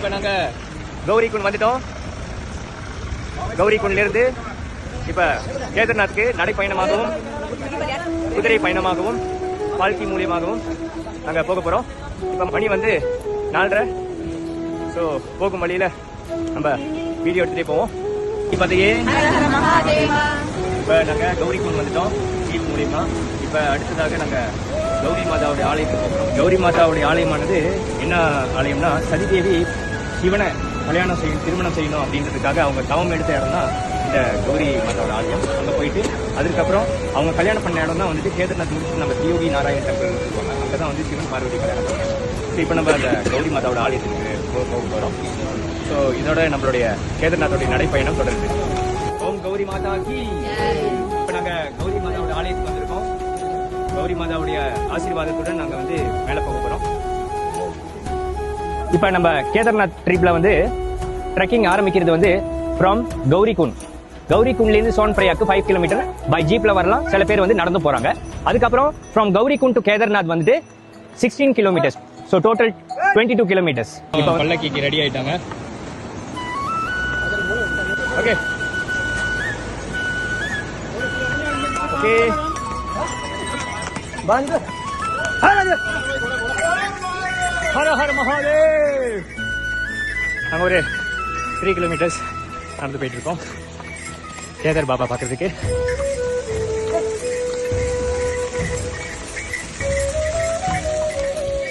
இப்போ நாங்கள் கௌரிகுண்ட் வந்துட்டோம். கௌரிகுண்ட்லேருந்து இப்போ கேதார்நாத்துக்கு நடைப்பயணமாகவும் குதிரை பயணமாகவும் பால்கி மூலியமாகவும் நாங்கள் போக போகிறோம். இப்போ மணி வந்து 4:30. ஸோ போகும் வழியில் நம்ம வீடியோ எடுத்துகிட்டே போவோம். இப்போ நாங்கள் கௌரிகுண்ட் வந்துட்டோம் ஜீப் மூலியமா. இப்போ அடுத்ததாக நாங்கள் கௌரி மாதாவுடைய ஆலயத்துக்கு போகிறோம். கௌரி மாதாவுடைய ஆலயமானது என்ன ஆலயம்னா, சதிதேவி சிவனை திருமணம் செய்யணும் அப்படின்றதுக்காக அவங்க தவம் எடுத்த இடம் தான் இந்த கௌரி மாதாவோட ஆலயம். அங்கே போயிட்டு அதுக்கப்புறம் அவங்க கல்யாணம் பண்ண இடம் தான் வந்துட்டு கேதார்நாத் முடிச்சுட்டு நம்ம தியோகி நாராயண் டெம்பிள் சொல்லுவாங்க. அங்கே தான் வந்து சிவன் பார்வதி கல்யாணம் பண்ணுவாங்க. ஸோ இப்போ நம்ம அந்த கௌரி மாதாவோட ஆலயத்துக்கு போக போகிறோம். ஸோ இதோட நம்மளுடைய கேதார்நாத்தோடைய நடைப்பயணம் தொடருது. ஓம் கௌரி மாதா கி. இப்போ நாங்கள் கௌரி மாதாவோட ஆலயத்துக்கு வந்திருக்கோம். கௌரி மாதாவுடைய ஆசீர்வாதத்துடன் நாங்கள் வந்து மேலே போக போகிறோம். இப்போ நம்ம கேதார்நாத் ட்ரிப்ல வந்து ட்ரெக்கிங் ஆரம்பிக்கிறது வந்து ஃப்ரம் கௌரிகுண்ட். கௌரிகுண்ட்லேருந்து சோன்பிரயாக்கு 5 கிலோமீட்டர் பை ஜீப்ல வரலாம். சில பேர் வந்து நடந்து போறாங்க. அதுக்கப்புறம் ஃப்ரம் கௌரிகுண்ட் டு கேதார்நாத் வந்துட்டு 16 கிலோமீட்டர்ஸ். So total 22 kilometres. இப்போ பல்லக்கிக்கு ரெடி ஆயிட்டாங்க. ஓகே ஓகே பந்து. ஹர ஹர மகாதேவ். நாங்கள் ஒரு 3 கிலோமீட்டர்ஸ் நடந்து போயிட்டு இருக்கோம் கேதார் பாபா பார்க்கறதுக்கு.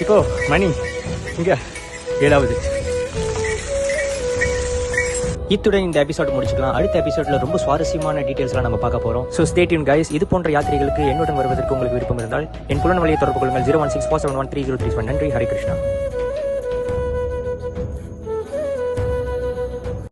இப்போ மணி இங்க 7. இத்துடன் இந்த எபிசோட் முடிச்சுக்கலாம். அடுத்த எபிசோட்ல ரொம்ப சுவாரஸ்யமான டீடைல்ஸ்லாம் நம்ம பார்க்க போறோம். So stay tune guys. இது போன்ற யாத்திரைகளுக்கு என்னுடன் வருவதற்கு உங்களுக்கு விருப்பம் இருந்தால் என் புலன் வழியை தொடர்பு கொள்ளுங்கள். 016471303. நன்றி. ஹரி கிருஷ்ணா.